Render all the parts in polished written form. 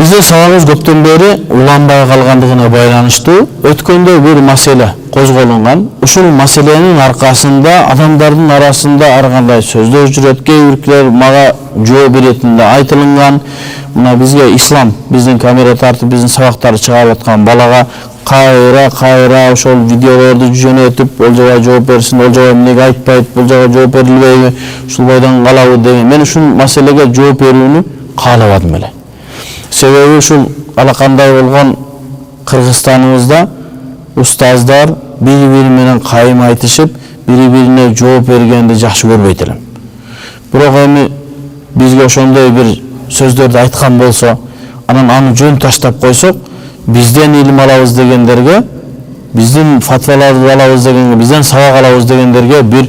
Bizde сабагыбыз көптөн бери уланбай калгандыгына байланыштуу өткөндө бир маселе козголунган. Ушул маселенин аркасында адамдардын арасында ар кандай сөздөр жүрөт, кээ бирлер мага жооп беретинде айтылган. Мына бизге ислам, биздин камера тартып, биздин сабактарды чыгарып аткан балага кайра ошол видеолорду жөнөтүп, ол жака жооп берсин, ол жака эмнеге айтпайт, бул жака жооп берилбейби, ушул бойдон калабы деген. Мен ушул маселеге жооп берүүнү каалабадым эле. Себеби ушул алакандай болгон Кыргызстаныбызда устаздар бири-бири менен кайым айтышып, бири-бирине жооп бергенди жакшы көрбөйт элем. Бирок эми бизге ошондой бир сөздөрдү айткан болсо, анан аны жөн таштап койсок, бизден илим алабыз дегендерге, биздин фатваларды алабыз дегенге, бизден сабак алабыз дегендерге бир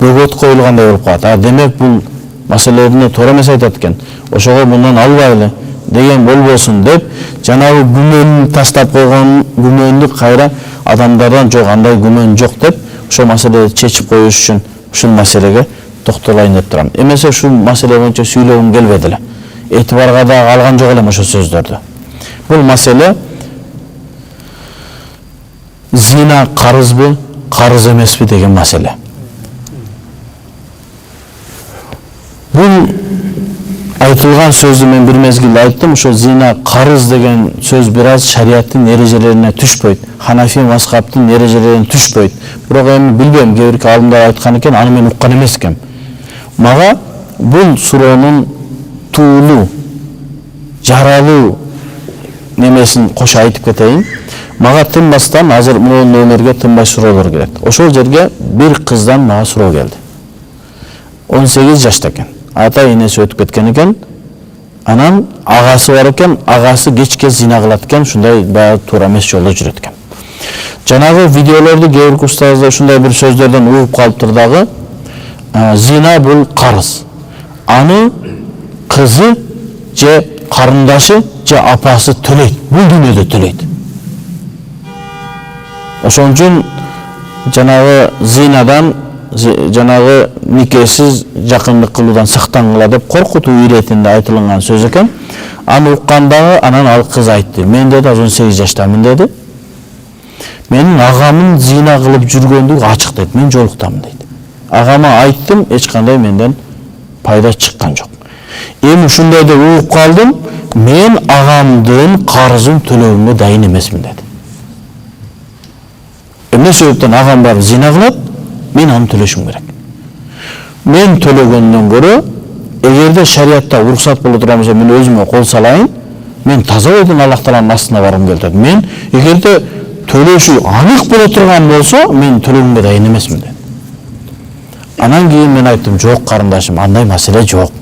бөгөт коюлгандай болуп калат. Демек бул маселелерine туура эмес айтат экен. Ошого мындан албайлы деген болбосун деп, жанагы күмөнү таштап койгон күмөндү кайра адамдардан жок, андай күмөн жок деп, ошол маселени чечип коюш үчүн ушул маселеге токтолайын деп турам. Эмесе ушул маселе боюнча сүйлөгүм келбеди эле. Этибарга да алган жок элем ошол сөздөрдү. Бул маселе зина карызбы, карыз эмеспи деген маселе. Бул айтылган сөздү мен бир мезгилде айттым, ошо зина карыз деген сөз бир аз шариаттын эрежелерине түшпөйт, Ханафи мазхабтын эрежелерине түшпөйт. Бирок эми билбейм, кээ бир алымдар айткан экен, аны мен уккан эмес экенмин. Мага бул суроонун туулуу, жаралуу немесин кошо айтып кетейин. Мага тынбастан азыр мына номерге тынбай суроолор келет. Ошол жерге бир кыздан мага суроо келди. 18 жашта экен. Ата энеси өтүп кеткен экен. Анан агасы бар экен, агасы кечке зина кылат экен, ушундай баягы туура эмес жолдо жүрөт экен. Жанагы видеолорду кээ бир устаздар ушундай бир сөздөрдөн угуп калыптыр дагы. Зина бул карыз. Аны кызы же карындашы же апасы төлөйт. Бул дүйнөдө төлөйт. Ошон үчүн жанагы зинадан, жанагы никесиз жакындык кылуудан сактангыла деп коркутуу иретинде айтылган сөз экен. Аны уккандагы анан ал кыз айтты. Мен деди 18 жаштамын деди. Менин агамын зина кылып жүргөндүгү ачык дейт. Мен жолуктамын дейт. Агама айттым, эч кандай менден пайда чыккан жок. Эми ушундай деп угуп калдым, мен агамдын карызын төлөөгө дайын эмесмин деди. Эмне себептен агам барып зина кылат, мен аны төлөшүм керек. Мен төлөгөндөн көрө, эгерде шариатта уруксат боло турган болсо, мен өзүмө кол салайын, мен таза бойдон Аллах Тааланын астына баргым келет. Мен эгерде төлөшү анык боло турган болсо, мен төлөгөнгө дайын эмесмин деди. Анан кийин мен айттым, жок карындашым, андай маселе жок.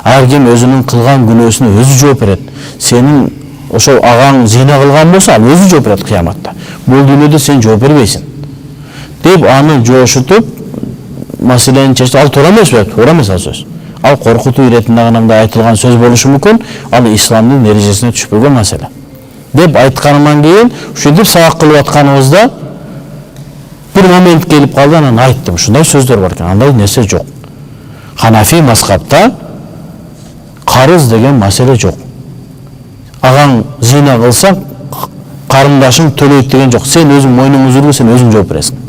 Ар ким өзүнүн кылган күнөөсүнө өзү жооп берет. Сенин ошол агаң зина кылган болсо, ал өзү жооп берет кыяматта. Бул дүйнөдө сен жооп бербейсиң. Деп аны жошутуп, маселени чечти. Ал туура эмес, туура эмес ал сөз. Ал коркутуу иретинде гана айтылган сөз болушу мүмкүн, ал исламдын эрежесине түшпөгөн маселе. Деп айтканымдан кийин, ушинтип сабак кылып атканыбызда бир момент келип калды, анан айттым, ушундай сөздөр бар экен, андай нерсе жок. Ханафи мазхабта карыз деген маселе жок. Агаң зина кылса, карындашың төлөйт деген жок. Сен өзүң мойнуңду үзүргө, сен өзүң жооп бересиң.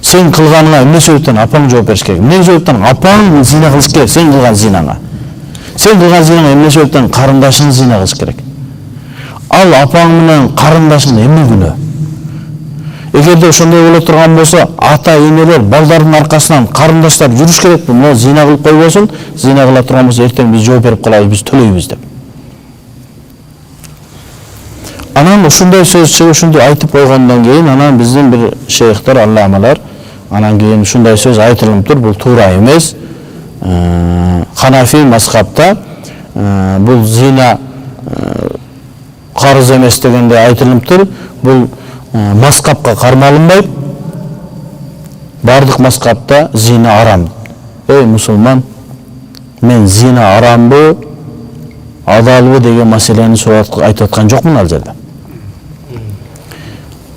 Сен кылганыңа эмне себептен апаң жооп бериш керек? Эмне себептен апаң зина кылыш керек? Сен кылган зинаңа. Сен кылган зинаңа эмне себептен карындашың зина кылыш керек? Ал апаң менен карындашың эмне күнөө? Эгерде ошондой боло турган болсо, ата энелер балдардын аркасынан карындаштар жүрүш керек. Мына зина кылып койбосун, зина кыла турган болсо эртең биз жооп берип калабыз, биз төлөйбүз деп. Анан ушундай сөз чыгып, ушундай айтып койгондон кийин, анан биздин бир шейхтер, алламалар, анан кийин ушундай сөз айтылыптыр, бул туура эмес. Ханафи мазхабта бул зина карыз эмес дегенде айтылыптыр. Бул мазхабка кармалынбайт. Бардык мазхабта зина арам. Эй мусулман, мен зина арамбы, адалбы деген маселени айтып аткан жокмун ал жерде.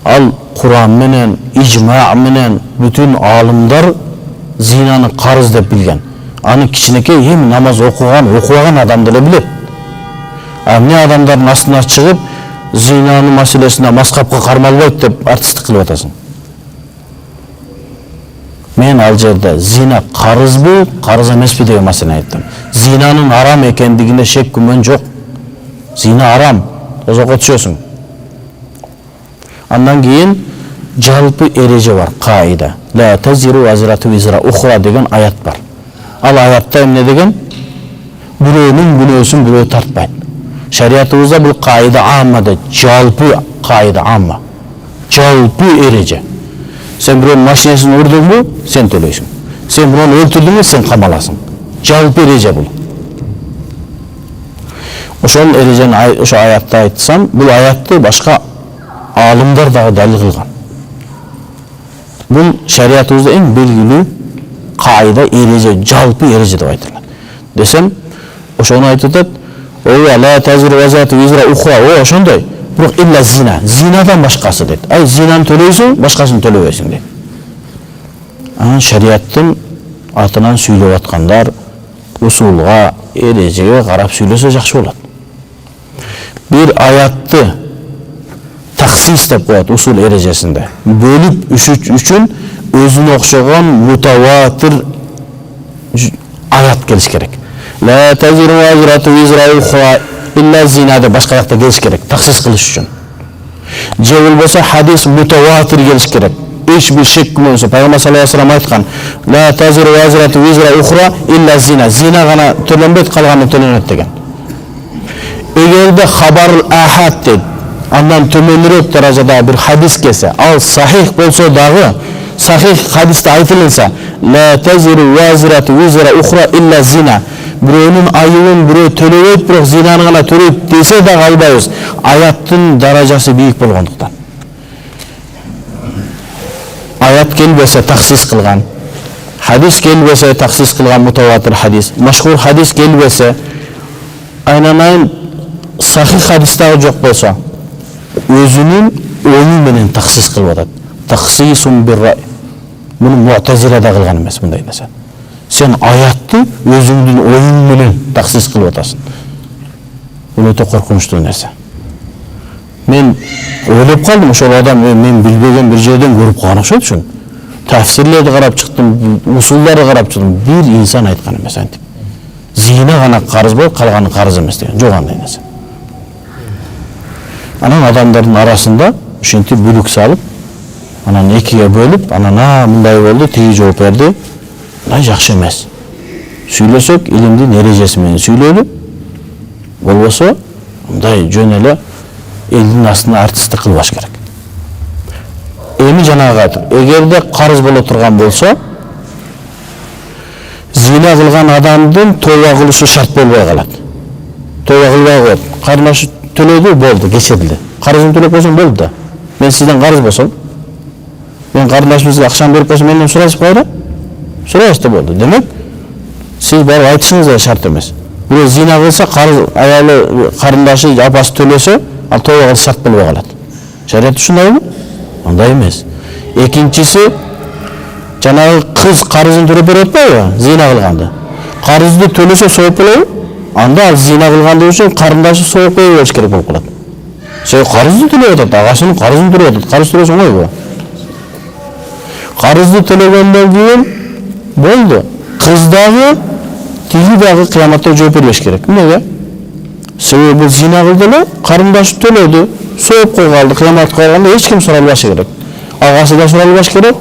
Ал Куран менен, ижма менен бүтүн алымдар зинаны карыз деп билген. Аны кичинекей эми намаз окуган, окубаган адам деле билет. Эмне адамдардын астына чыгып, зинанын маселесине маскапка кармалбайт деп артисттик кылып атасың? Мен ал жерде зина карызбы, карыз эмеспи деген маселени айттым. Зинанын арам экендигине шек күмөн жок. Зина арам, тозокко түшөсүң. Андан кийин жалпы эреже бар, каида. Ла тазиру азрату визра ухра деген аят бар. Ал аятта эмне деген? Бирөөнүн күнөөсүн бирөө тартпайт. Шариятыбызда бул каида амма дейт. Жалпы каида амма. Жалпы эреже. Sen bireyin maşinesini vurdun sen төлөйсүң. Sen bunu öldürdün sen камаласың. Жалпы эреже бул. Ошол эрежени ошо аятта айтсам, бул аятты башка алымдар дагы далил кылган. Бул шариятыбызда эң белгилүү каида эреже, жалпы эреже деп айтылат. Десем, ошону айтып атат, "Ой, ла тазиру вазату визра ухра", ошондой. Бирок илля зина, зинадан башкасы дейт. Ай зинаны төлөйсүң, башкасын төлөбөйсүң дейт. Анан шариаттын атынан сүйлөп аткандар усулга, эрежеге карап сүйлөсө жакшы болот. Bir аятты таксис деп коет усул эрежесинде. Бөлүп үчүн өзүнө окшогон мутаватир аят келиш керек. Ла тазиру вазрату визра ухра илля зина деп башка жакта келиш керек, таксис кылыш үчүн. Же болбосо хадис мутаватир келиш керек. Эч бир шек күмөнсүз. Пайгамбар саллаллаху алейхи ва салlam айткан: "Ла тазиру вазрату визра ухра илля зина". Зина гана төлөнбөйт, калганы төлөнөт деген. Эгерде хабарул ахад дейт, андан төмөнүрөөк даражада бир хадис келсе, ал сахих болсо дагы, сахих хадисте айтылса, "Ла тазиру вазрату визра ухра илля зина". Бирөөнүн айыбын бирөө төлөбөйт, бирок зинаны гана төлөйт десе дагы албайбыз. Аяттын даражасы бийик болгондуктан. Аят келбесе таксис кылган, хадис келбесе таксис кылган мутаватир хадис, машхур хадис келбесе, айнанайын сахих хадис дагы жок болсо, өзүнүн ою менен таксис кылып атат. Таксисун бир-рай. Муну муътазилада кылган эмес мындай нерсе. Sen ayatты өзүңдүн оюң менен таксис кылып атасың. Бул өтө коркунучтуу нерсе. Мен ойлоп калдым, ошол адам мен билбеген бир жерден көрүп калган окшойт ушун. Тафсирлерди карап чыктым, усулдарды карап чыктым. Бир инсан айткан эмес антип. Зина гана карыз болуп, калганы карыз эмес деген. Жок андай нерсе. Анан адамдардын арасында ушинтип бүлүк салып, анан экиге бөлүп, анан мындай болду, тиги жооп берди. Мындай жакшы эмес. Сүйлөсөк, илимдин эрежеси менен сүйлөйлү. Болбосо, мындай жөн эле элдин астына артисттик кылбаш керек. Эми жанагы айтып, эгерде карыз боло турган болсо, зина кылган адамдын тооба кылышы шарт болбой калат. Тооба кылбай коет. Карындашы төлөдү, болду, кечирилди. Карызын төлөп койсоң болду да. Мен сизден карыз болсом, мен карындашыбызга акчаны берип койсом, менден сурайсыз кайра? Сурайсыз да болду. Демек, сиз барып айтышыңыз да шарт эмес. Бирөө зина кылса, аялы карындашы апасы төлөсө, ал тооба кылыш шарт болбой калат. Шарият ушундайбы? Андай эмес. Экинчиси, жанагы кыз карызын төлөп берип атпайбы? Зина кылганды. Карызды төлөсө сооп болобу? Анда ал зина кылгандыгы үчүн карындашы сооп кое бериш керек болуп калат. Сен карызды төлөп атат, агасынын карызын төлөп атат. Карыз төлөсөң ойбу? Карызды төлөгөндөн кийин болду. Кыз дагы, тиги дагы кыяматта жооп бербеш керек. Эмнеге? Себеби бул зина кылды эле, карындашы төлөдү, сооп койгонду, кыяматка барганда эч ким суралбашы керек. Агасы да суралбаш керек,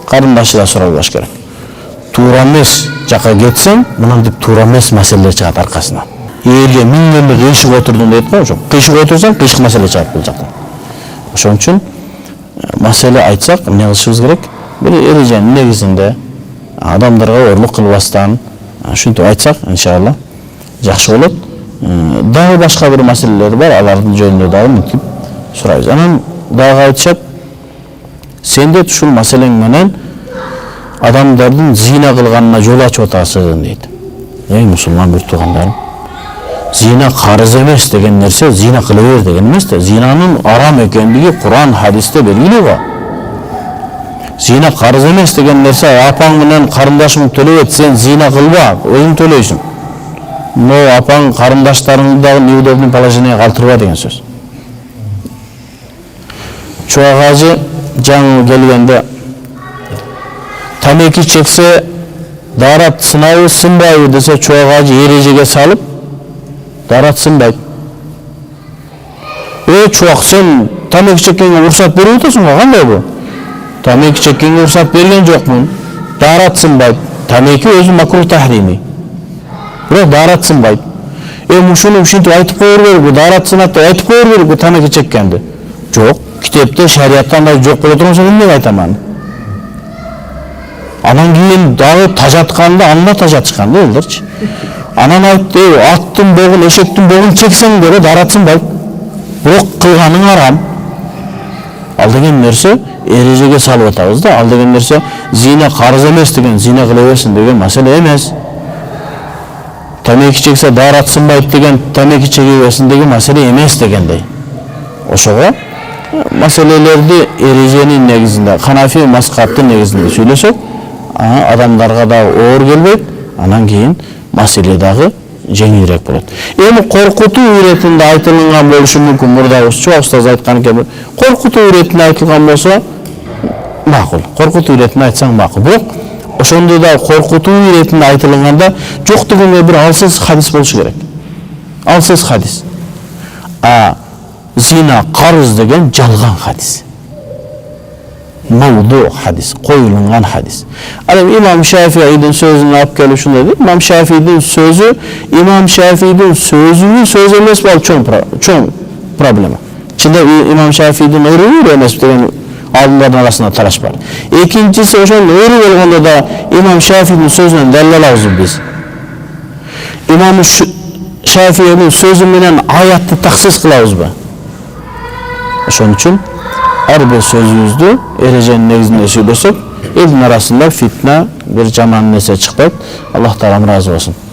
карындашы да суралбаш керек. Туура эмес жака кетсең, мынтип туура эмес маселелер чыгат аркасынан. Элге миңденбе кыйшык отурдум дейт го, ошо. Кыйшык отурсаң, кыйшык маселе чыгат бул жактан. Ошон үчүн маселе айтсак, эмне кылышыбыз керек? Бир эреженин негизинде адамдарга орлук кылбастан, ушинтип айтсак, иншалла жакшы болот. Дагы башка бир маселелер бар, алардын жөнүндө дагы мынтип сурайбыз. Анан дагы айтышат, сен де ушул маселең менен адамдардын зина кылганына жол ачып атасың дейт. Эй мусулман бир туугандарым, зина карыз эмес деген нерсе, зина кыла бер деген эмес да. Зинанын арам экендиги Куран, хадисте белгилүү го. Зина карыз эмес деген нерсе, апаң менен карындашың төлөбөт, сен зина кылба, өзүң төлөйсүң. но апаң карындаштарыңды дагы неудобный положенияга калтырба деген сөз. Чубак ажы жаңы келгенде тамеки чексе дарат сынабы сынбайбы десе, чубак ажы эрежеге салып дарат сынбайт. Чубак, сен тамеки чеккенге уруксат берип атасың го, кандай бу? Тамеки чеккенге уруксат берген жокмун. Дарат сынбайт. Тамеки өзү макрух тахрими. Бирок дарат сынбайт. Ушуну ушинтип айтып коер керек, дарат сынат деп айтып коер керек тамеки чеккенди. Жок, китепте, шариатта андай жок боло турган соң эмнеге айтам аны? Анан кийин дагы тажатканда анда тажатышкан да элдерчи. Анан айтты, аттын богун, эшектин богун чексең деле дарат сынбайт. Бирок кылганың арам. Ал деген нерсе эрежеге салып атабыз да. Ал деген нерсе зина карыз эмес деген, зина кыла берсин деген маселе эмес. Тамеки чексе дарат сынбайт деген, тамеки чеге берсин деген маселе эмес дегендей. Ошого маселелерди эреженин негизинде, Ханафи мазхабтын негизинде сүйлөсөк, адамдарга да оор келбейт, анан кийин маселе дагы жеңилирээк болот. Эми коркутуу иретинде айтылган болушу мүмкүн, мурда чоң устаз айткан экен. Коркутуу иретинде айтылган болсо макул. Коркутуу иретинде айтсаң макул. Бирок ошондой да коркутуу иретинде айтылганда жок дегенде бир алсыз хадис болушу керек. Алсыз хадис. Зина карыз деген жалган хадис. Мавду хадис, коюлунган хадис. Ал эми имам Шафиидин сөзүн алып келип ушундай дейт. Имам Шафиидин сөзү, имам Шафиидин сөзүнүн сөзү эмес, бул чоң проблема. Чында имам Шафиидин өрү эмес деген алдындардын арасында талаш бар. Экинчиси, ошондой өрү болгондо да имам Шафиидин сөзүнөн далил алабыз биз. Имам Шафиидин сөзү менен аятты таксис кылабызбы? Ошон үчүн ар бир сөзүбүздү эреженин негизинде сүйлөсөк, элдин арасында фитна, бир жаман нерсе чыкпайт. Аллах таалам ыраазы болсун.